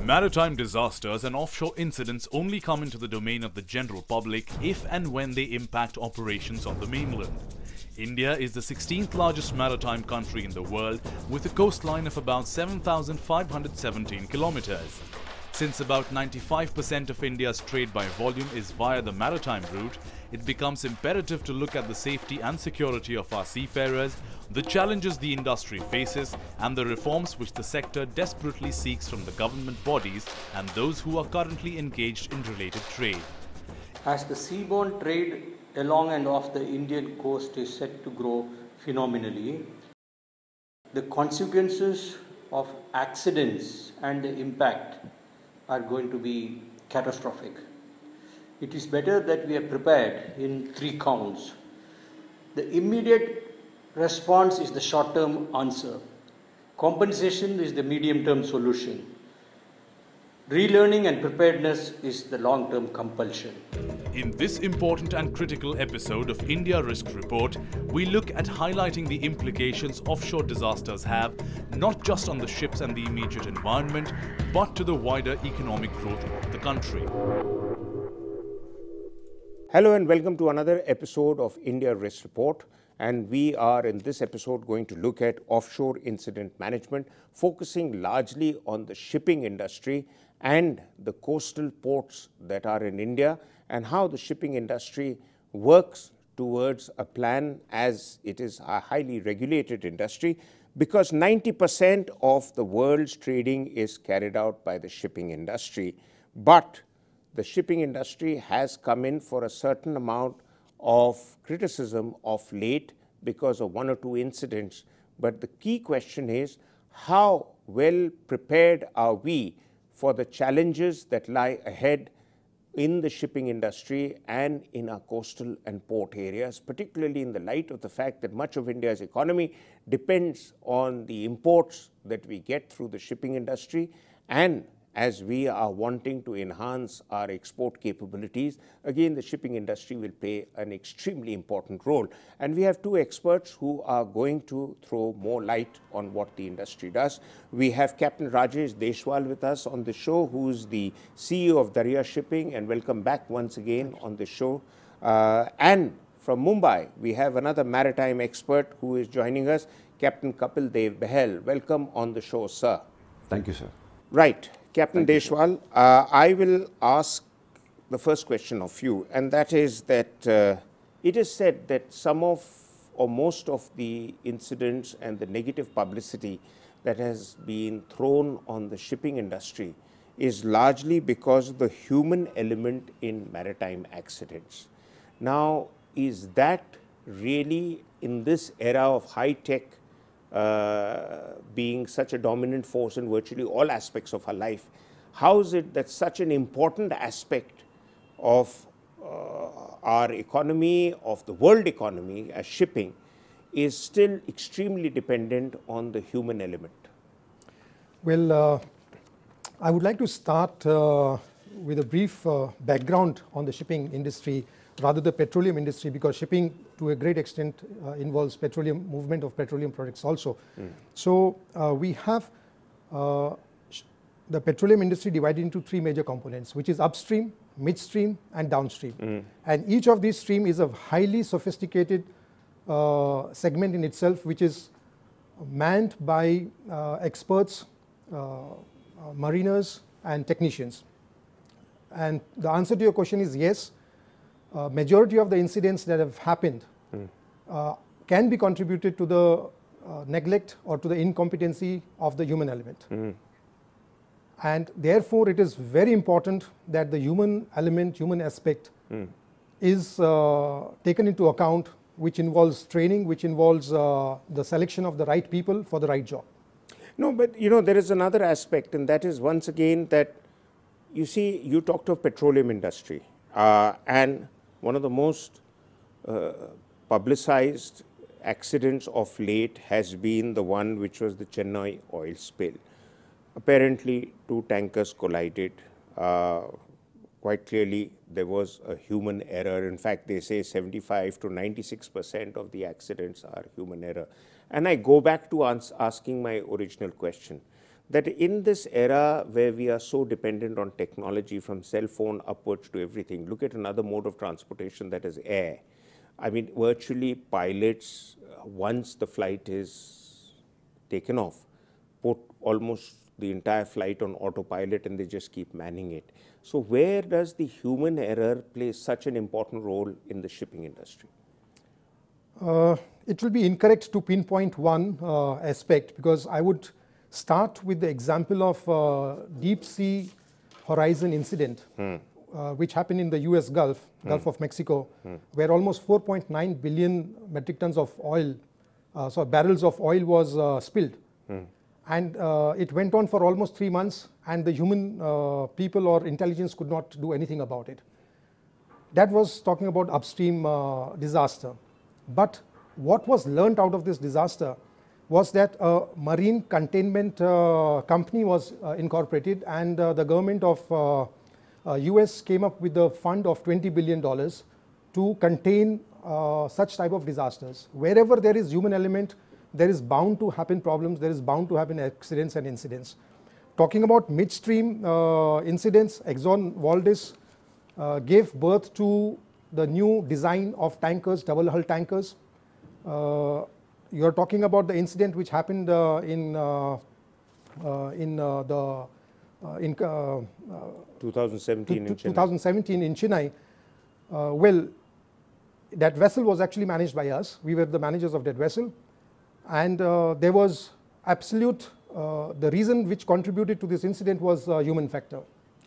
Maritime disasters and offshore incidents only come into the domain of the general public if and when they impact operations on the mainland. India is the 16th largest maritime country in the world with a coastline of about 7,517 kilometers. Since about 95% of India's trade by volume is via the maritime route, it becomes imperative to look at the safety and security of our seafarers, the challenges the industry faces, and the reforms which the sector desperately seeks from the government bodies and those who are currently engaged in related trade. As the seaborne trade along and off the Indian coast is set to grow phenomenally, the consequences of accidents and the impact are going to be catastrophic. It is better that we are prepared in three counts. The immediate response is the short-term answer. Compensation is the medium-term solution. Relearning and preparedness is the long-term compulsion. In this important and critical episode of India Risk Report, we look at highlighting the implications offshore disasters have, not just on the ships and the immediate environment, but to the wider economic growth of the country. Hello and welcome to another episode of India Risk Report. And we are in this episode going to look at offshore incident management, focusing largely on the shipping industry and the coastal ports that are in India, and how the shipping industry works towards a plan, as it is a highly regulated industry, because 90% of the world's trading is carried out by the shipping industry. But the shipping industry has come in for a certain amount of criticism of late because of one or two incidents. But the key question is, how well prepared are we for the challenges that lie ahead in the shipping industry and in our coastal and port areas, particularly in the light of the fact that much of India's economy depends on the imports that we get through the shipping industry, and as we are wanting to enhance our export capabilities, again, the shipping industry will play an extremely important role. And we have two experts who are going to throw more light on what the industry does. We have Captain Rajesh Deshwal with us on the show, who is the CEO of Darya Shipping, and welcome back once again on the show. And from Mumbai, we have another maritime expert who is joining us, Captain Kapil Dev Behel. Welcome on the show, sir. Thank you, sir. Right. Captain Deshwal, I will ask the first question of you, and that is that it is said that some of or most of the incidents and the negative publicity that has been thrown on the shipping industry is largely because of the human element in maritime accidents. Now, is that really, in this era of high-tech, being such a dominant force in virtually all aspects of our life, how is it that such an important aspect of our economy, of the world economy as shipping, is still extremely dependent on the human element? Well, I would like to start with a brief background on the shipping industry, rather the petroleum industry, because shipping to a great extent involves petroleum, movement of petroleum products also. So we have the petroleum industry divided into three major components, which is upstream, midstream and downstream. And each of these stream is a highly sophisticated segment in itself, which is manned by experts, mariners and technicians. And the answer to your question is yes. Majority of the incidents that have happened can be contributed to the neglect or to the incompetency of the human element. And therefore, it is very important that the human element, human aspect is taken into account, which involves training, which involves the selection of the right people for the right job. No, but you know, there is another aspect, and that is once again that, you see, you talked of petroleum industry, and one of the most publicized accidents of late has been the one which was the Chennai oil spill. Apparently, two tankers collided. Quite clearly, there was a human error. In fact, they say 75 to 96% of the accidents are human error. And I go back to asking my original question, that in this era where we are so dependent on technology, from cell phone upwards to everything, look at another mode of transportation, that is air. I mean, virtually pilots, once the flight is taken off, put almost the entire flight on autopilot and they just keep manning it. So where does the human error play such an important role in the shipping industry? It will be incorrect to pinpoint one aspect, because I would start with the example of deep sea horizon incident, which happened in the US Gulf of Mexico, where almost 4.9 billion metric tons of oil, so barrels of oil was spilled. And it went on for almost 3 months, and the human people or intelligence could not do anything about it. That was talking about upstream disaster. But what was learned out of this disaster was that a marine containment company was incorporated, and the government of US came up with a fund of $20 billion to contain such type of disasters. Wherever there is human element, there is bound to happen problems, there is bound to happen accidents and incidents. Talking about midstream incidents, Exxon Valdez gave birth to the new design of tankers, double hull tankers. You are talking about the incident which happened in 2017 in Chennai. 2017 in Chennai. Well, that vessel was actually managed by us. We were the managers of that vessel. And there was absolute, the reason which contributed to this incident was human factor.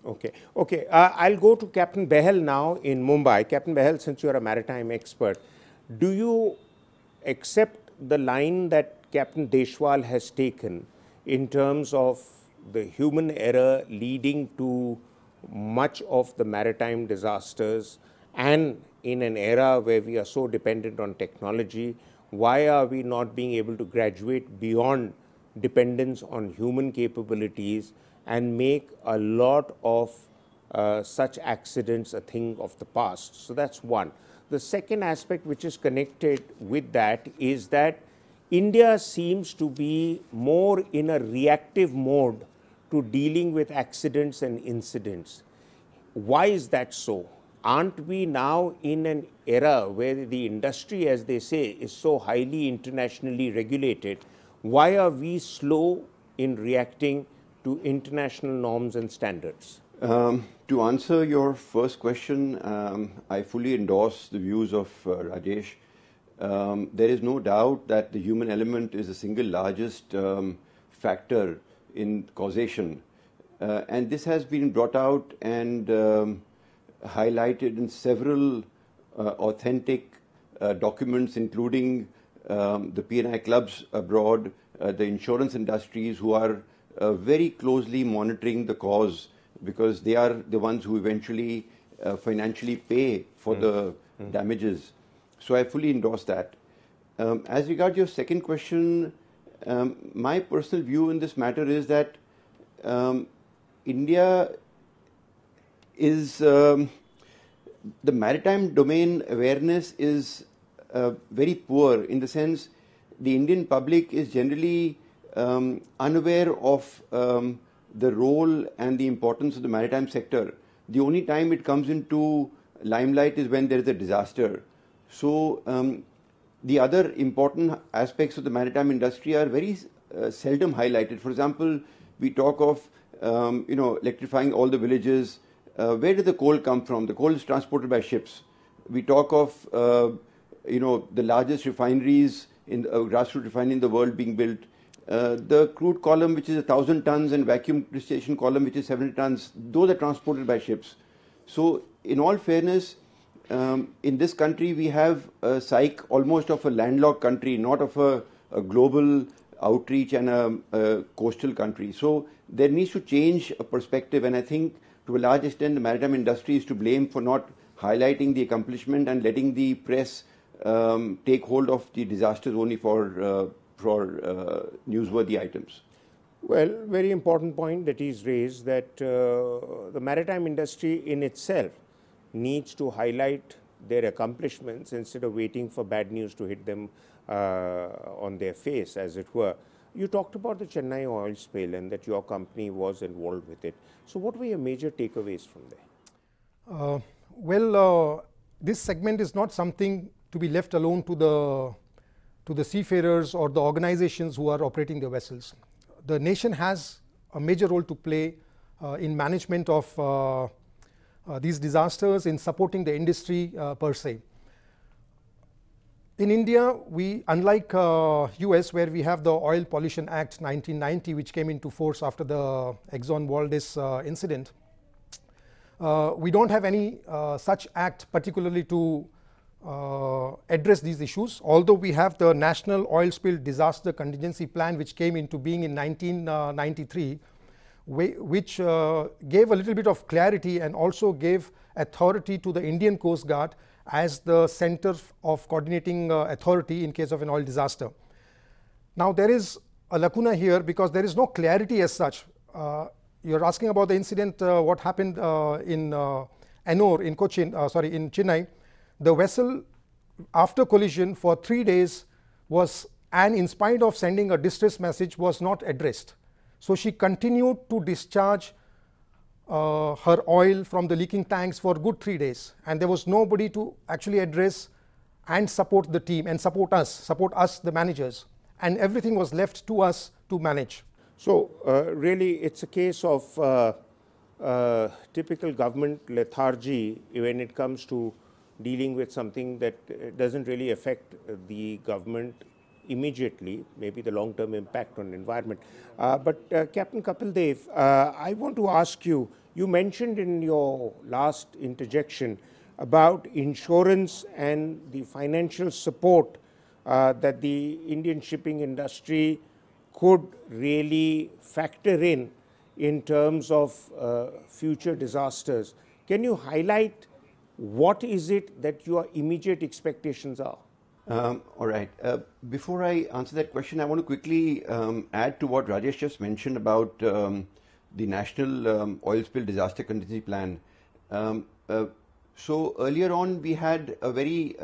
Okay, okay. I'll go to Captain Behel now in Mumbai. Captain Behel, since you are a maritime expert, do you accept the line that Captain Deshwal has taken in terms of the human error leading to much of the maritime disasters, and in an era where we are so dependent on technology, why are we not being able to graduate beyond dependence on human capabilities and make a lot of such accidents a thing of the past? So that's one. The second aspect which is connected with that is that India seems to be more in a reactive mode to dealing with accidents and incidents. Why is that so? Aren't we now in an era where the industry, as they say, is so highly internationally regulated? Why are we slow in reacting to international norms and standards? To answer your first question, I fully endorse the views of Rajesh. There is no doubt that the human element is the single largest factor in causation. And this has been brought out and highlighted in several authentic documents, including the P&I clubs abroad, the insurance industries, who are very closely monitoring the cause, because they are the ones who eventually financially pay for the damages. So I fully endorse that. As regards your second question, my personal view in this matter is that India is, the maritime domain awareness is very poor, in the sense the Indian public is generally unaware of the role and the importance of the maritime sector. The only time it comes into limelight is when there is a disaster. So the other important aspects of the maritime industry are very seldom highlighted. For example, we talk of electrifying all the villages. Where did the coal come from? The coal is transported by ships. We talk of the largest refineries in grassroots refinery in the world being built. The crude column, which is 1,000 tons, and vacuum distillation column, which is 70 tons, those are transported by ships. So, in all fairness, in this country, we have a psyche almost of a landlocked country, not of a global outreach and a coastal country. So, there needs to change a perspective, and I think to a large extent, the maritime industry is to blame for not highlighting the accomplishment and letting the press take hold of the disasters only for newsworthy items. Well, very important point that is raised, that the maritime industry in itself needs to highlight their accomplishments instead of waiting for bad news to hit them on their face, as it were. You talked about the Chennai oil spill and that your company was involved with it. So what were your major takeaways from there? This segment is not something to be left alone to the seafarers or the organizations who are operating the vessels. The nation has a major role to play in management of these disasters, in supporting the industry per se. In India, we, unlike US, where we have the Oil Pollution Act 1990, which came into force after the Exxon Valdez incident, we don't have any such act particularly to address these issues, although we have the National Oil Spill Disaster Contingency Plan, which came into being in 1993, which gave a little bit of clarity and also gave authority to the Indian Coast Guard as the center of coordinating authority in case of an oil disaster. Now, there is a lacuna here because there is no clarity as such. You're asking about the incident, what happened in Ennore, in Cochin, in Chennai. The vessel, after collision for 3 days, and in spite of sending a distress message, was not addressed. So she continued to discharge her oil from the leaking tanks for a good 3 days, and there was nobody to actually address and support the team and support us, the managers, and everything was left to us to manage. So really it's a case of typical government lethargy when it comes to dealing with something that doesn't really affect the government immediately, maybe the long-term impact on the environment. But Captain Kapil Dev, I want to ask you, you mentioned in your last interjection about insurance and the financial support that the Indian shipping industry could really factor in terms of future disasters. Can you highlight what is it that your immediate expectations are? All right. Before I answer that question, I want to quickly add to what Rajesh just mentioned about the National Oil Spill Disaster Contingency Plan. So earlier on, we had a very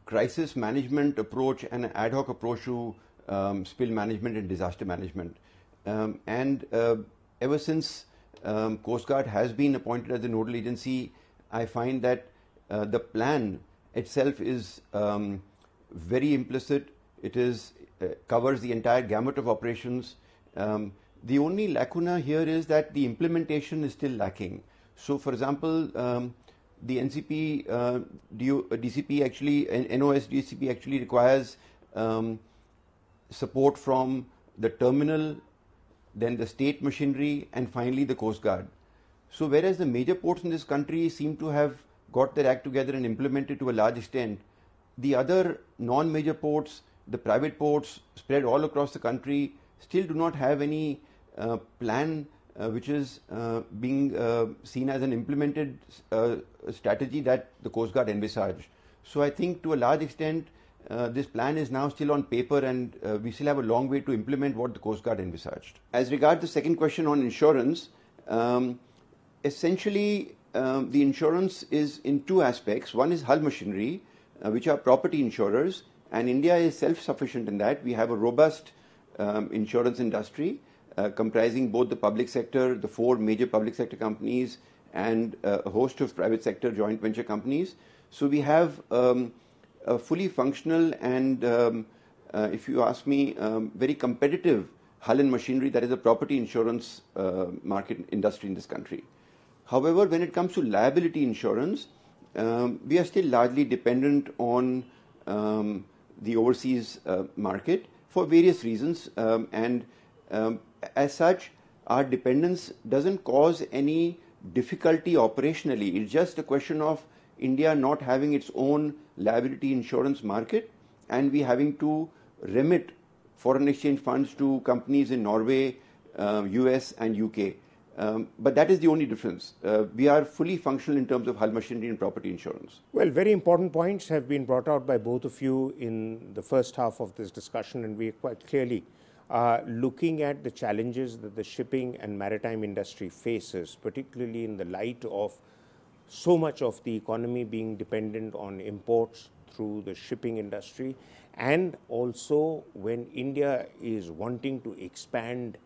crisis management approach and an ad hoc approach to spill management and disaster management. Ever since Coast Guard has been appointed as the nodal agency, I find that the plan itself is very implicit. It is covers the entire gamut of operations. The only lacuna here is that the implementation is still lacking. So, for example, the NCP, DCP actually, NOS DCP actually requires support from the terminal, then the state machinery, and finally the Coast Guard. So, whereas the major ports in this country seem to have got their act together and implemented to a large extent, the other non-major ports, the private ports spread all across the country, still do not have any plan which is being seen as an implemented strategy that the Coast Guard envisaged. So I think to a large extent this plan is now still on paper, and we still have a long way to implement what the Coast Guard envisaged. As regards the second question on insurance, essentially the insurance is in two aspects. One is hull machinery, which are property insurers, and India is self-sufficient in that. We have a robust insurance industry comprising both the public sector, the 4 major public sector companies, and a host of private sector joint venture companies. So we have a fully functional and, if you ask me, very competitive hull and machinery that is a property insurance market industry in this country. However, when it comes to liability insurance, we are still largely dependent on the overseas market for various reasons, as such, our dependence doesn't cause any difficulty operationally. It's just a question of India not having its own liability insurance market, and we having to remit foreign exchange funds to companies in Norway, US, and UK. But that is the only difference. We are fully functional in terms of hull machinery and property insurance. Well, very important points have been brought out by both of you in the first half of this discussion, and we are quite clearly looking at the challenges that the shipping and maritime industry faces, particularly in the light of so much of the economy being dependent on imports, through the shipping industry, and also when India is wanting to expand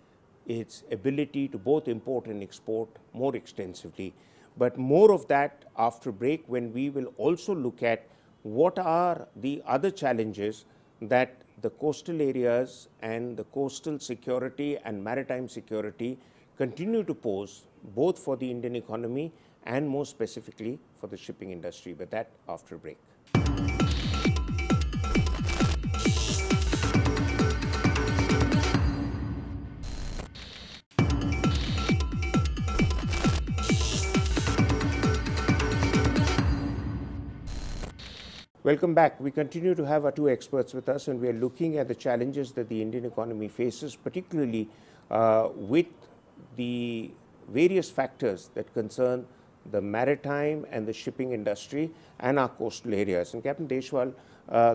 its ability to both import and export more extensively. But more of that after break, when we will also look at what are the other challenges that the coastal areas and the coastal security and maritime security continue to pose, both for the Indian economy and more specifically for the shipping industry. But that after break. Welcome back. We continue to have our two experts with us, and we are looking at the challenges that the Indian economy faces, particularly with the various factors that concern the maritime and the shipping industry and our coastal areas. And Captain Deshwal,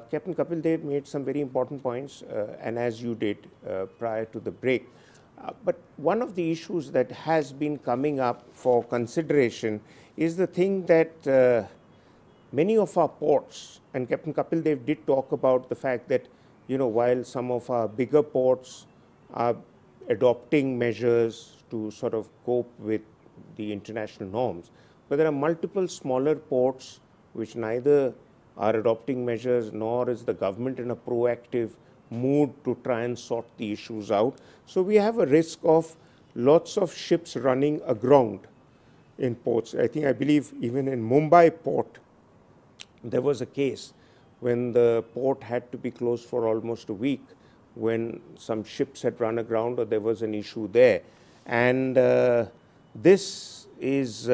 Captain Kapil Dev made some very important points, and as you did prior to the break. But one of the issues that has been coming up for consideration is the thing that many of our ports, and Captain Kapil Dev did talk about the fact that, you know, while some of our bigger ports are adopting measures to sort of cope with the international norms, but there are multiple smaller ports which neither are adopting measures nor is the government in a proactive mood to try and sort the issues out. So we have a risk of lots of ships running aground in ports. I believe even in Mumbai port, there was a case when the port had to be closed for almost a week when some ships had run aground or there was an issue there. And this is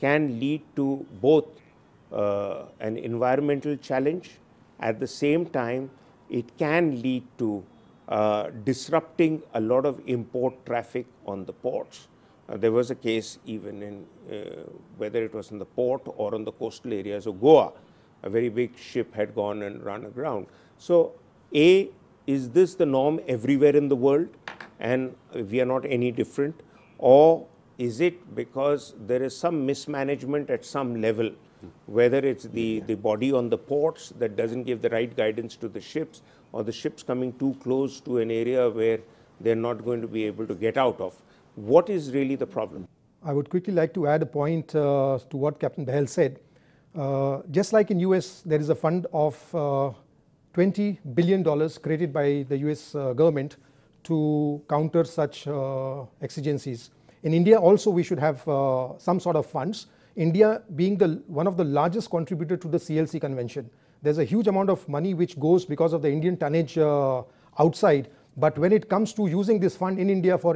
can lead to both an environmental challenge. At the same time, it can lead to disrupting a lot of import traffic on the ports. There was a case even in, whether it was in the port or on the coastal areas of Goa, a very big ship had gone and run aground. So, A, is this the norm everywhere in the world and we are not any different? Or is it because there is some mismanagement at some level, whether it's the body on the ports that doesn't give the right guidance to the ships, or the ships coming too close to an area where they're not going to be able to get out of? What is really the problem? I would quickly like to add a point to what Captain Bahel said. Just like in US, there is a fund of $20 billion created by the US government to counter such exigencies. In India also we should have some sort of funds. India being one of the largest contributor to the CLC convention. There's a huge amount of money which goes because of the Indian tonnage outside. But when it comes to using this fund in India for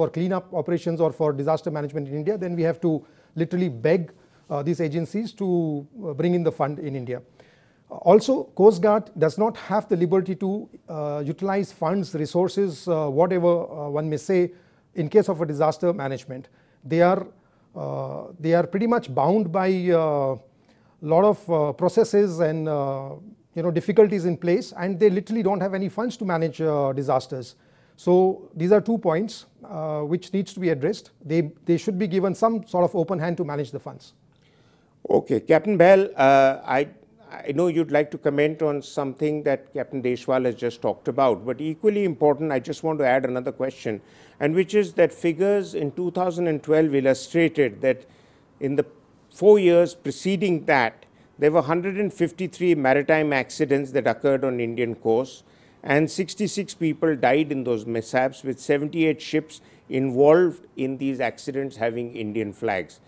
cleanup operations or for disaster management in India, then we have to literally beg these agencies to bring in the fund in India. Also, Coast Guard does not have the liberty to utilize funds, resources, whatever one may say, in case of a disaster management. They are pretty much bound by a lot of processes and difficulties in place, and they literally don't have any funds to manage disasters. So these are 2 points which needs to be addressed. They should be given some sort of open hand to manage the funds. Okay, Captain Bahel, I know you'd like to comment on something that Captain Deshwal has just talked about, but equally important, I just want to add another question, and which is that figures in 2012 illustrated that in the 4 years preceding that, there were 153 maritime accidents that occurred on Indian coast, and 66 people died in those mishaps, with 78 ships involved in these accidents having Indian flags.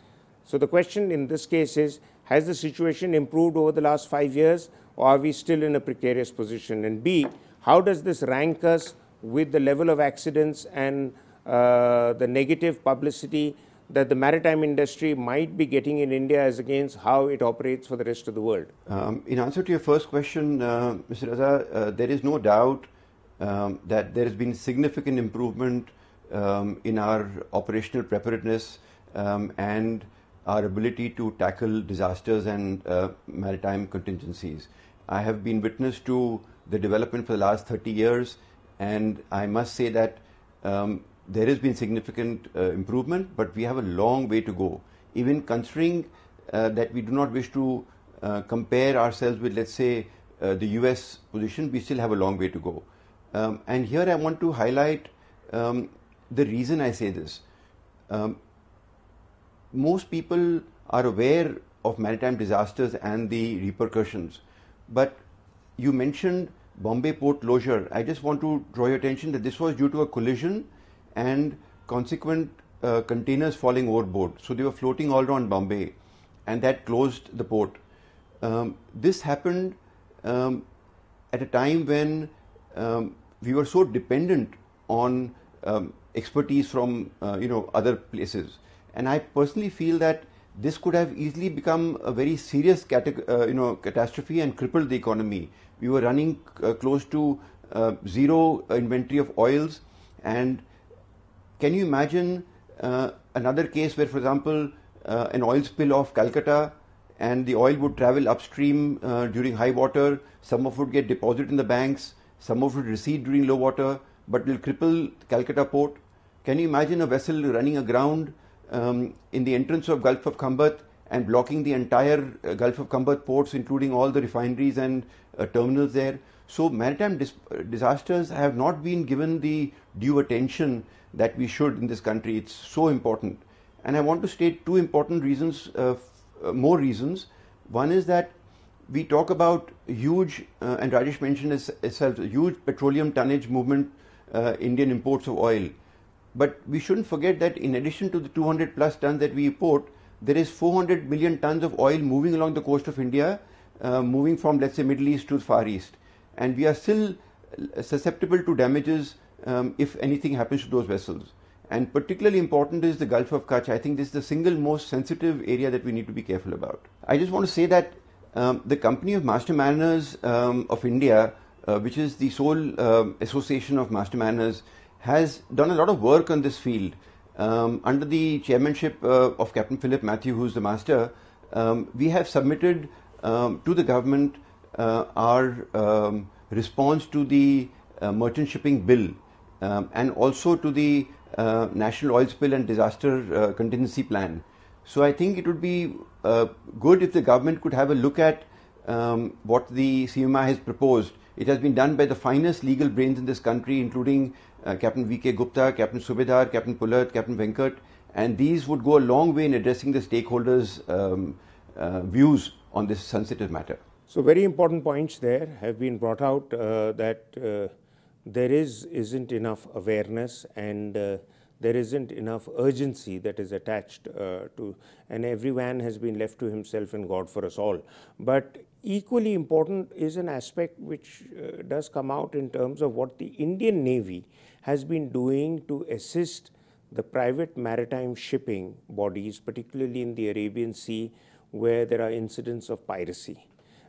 So the question in this case is, has the situation improved over the last 5 years, or are we still in a precarious position? And B, how does this rank us with the level of accidents and the negative publicity that the maritime industry might be getting in India as against how it operates for the rest of the world? In answer to your first question, Mr. Raza, there is no doubt that there has been significant improvement in our operational preparedness and our ability to tackle disasters and maritime contingencies. I have been witness to the development for the last 30 years, and I must say that there has been significant improvement, but we have a long way to go. Even considering that we do not wish to compare ourselves with, let's say, the US position, we still have a long way to go. And here I want to highlight the reason I say this. Most people are aware of maritime disasters and the repercussions, but you mentioned Bombay port closure. I just want to draw your attention that this was due to a collision and consequent containers falling overboard. So they were floating all around Bombay, and that closed the port. This happened at a time when we were so dependent on expertise from other places, and I personally feel that this could have easily become a very serious catastrophe and crippled the economy. We were running close to zero inventory of oils, and can you imagine another case where, for example, an oil spill off Calcutta, and the oil would travel upstream during high water, some of it would get deposited in the banks, some of it would recede during low water, but will cripple Calcutta port. Can you imagine a vessel running aground in the entrance of Gulf of Khambat and blocking the entire Gulf of Khambat ports, including all the refineries and terminals there? So maritime disasters have not been given the due attention that we should in this country. It's so important. And I want to state two important reasons, more reasons. One is that we talk about huge, and Rajesh mentioned itself, huge petroleum tonnage movement, Indian imports of oil. But we shouldn't forget that in addition to the 200 plus tons that we import, there is 400 million tons of oil moving along the coast of India, moving from, let's say, Middle East to Far East. And we are still susceptible to damages if anything happens to those vessels. And particularly important is the Gulf of Kutch. I think this is the single most sensitive area that we need to be careful about. I just want to say that the Company of Master Mariners of India, which is the sole association of master mariners, has done a lot of work on this field. Under the chairmanship of Captain Philip Matthew, who's the master, we have submitted to the government our response to the merchant shipping bill and also to the National Oil Spill and Disaster Contingency Plan. So I think it would be good if the government could have a look at what the CMI has proposed. It has been done by the finest legal brains in this country, including Captain V.K. Gupta, Captain Subedar, Captain Pullat, Captain Venkat, and these would go a long way in addressing the stakeholders' views on this sensitive matter. So very important points there have been brought out that there isn't enough awareness and there isn't enough urgency that is attached to, and everyone has been left to himself and God for us all. But equally important is an aspect which does come out in terms of what the Indian Navy has been doing to assist the private maritime shipping bodies, particularly in the Arabian Sea, where there are incidents of piracy.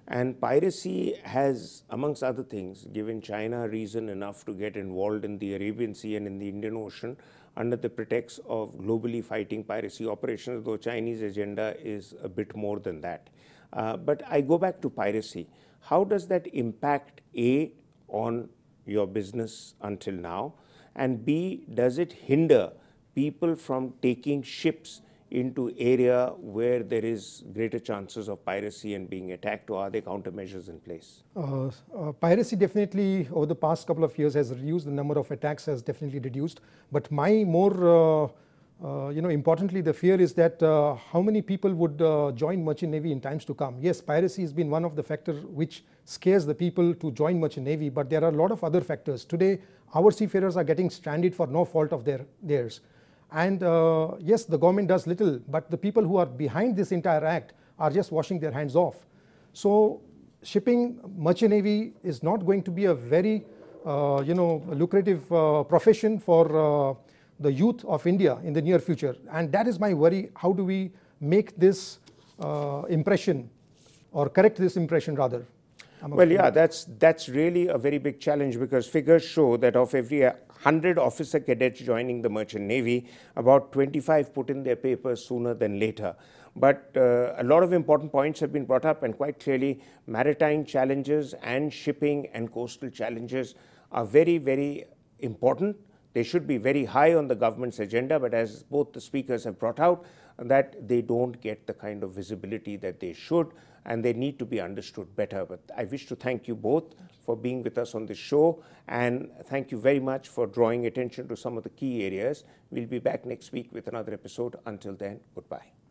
And piracy has, amongst other things, given China reason enough to get involved in the Arabian Sea and in the Indian Ocean under the pretext of globally fighting piracy operations, though Chinese agenda is a bit more than that. But I go back to piracy. How does that impact, A, on your business until now, and B, does it hinder people from taking ships into area where there is greater chances of piracy and being attacked, or are there countermeasures in place? Piracy definitely over the past couple of years has reduced. The number of attacks has definitely reduced. But my more importantly, the fear is that how many people would join Merchant Navy in times to come. Yes, piracy has been one of the factors which scares the people to join Merchant Navy, but there are a lot of other factors. Today, our seafarers are getting stranded for no fault of theirs. And yes, the government does little, but the people who are behind this entire act are just washing their hands off. So shipping Merchant Navy is not going to be a very lucrative profession for the youth of India in the near future. And that is my worry. How do we make this impression, or correct this impression rather? Well, yeah, that's really a very big challenge, because figures show that of every 100 officer cadets joining the Merchant Navy, about 25 put in their papers sooner than later. But a lot of important points have been brought up, and quite clearly maritime challenges and shipping and coastal challenges are very, very important. They should be very high on the government's agenda, but as both the speakers have brought out, that they don't get the kind of visibility that they should, and they need to be understood better. But I wish to thank you both for being with us on this show, and thank you very much for drawing attention to some of the key areas. We'll be back next week with another episode. Until then, goodbye.